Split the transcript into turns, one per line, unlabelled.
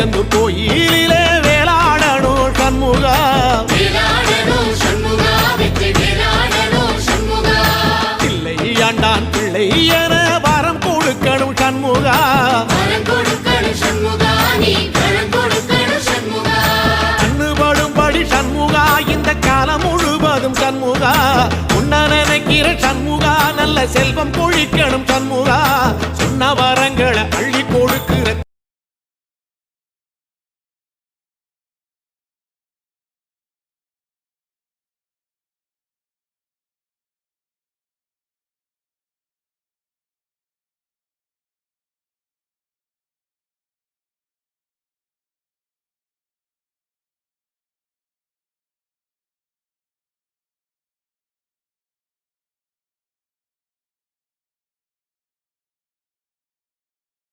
திருச்செந்தூர் கோயிலிலே வேளாடணும் சண்முகா பிள்ளை ஆண்டான் பிள்ளை என வரம் கொடுக்கணும் சண்முகா கண்ணுபடும்படி சண்முகா இந்த காலம் முழுவதும் சண்முகா உன்ன நினைக்கிற சண்முகா நல்ல செல்வம் பொழிக்கணும் சண்முகா சொன்ன வரங்களை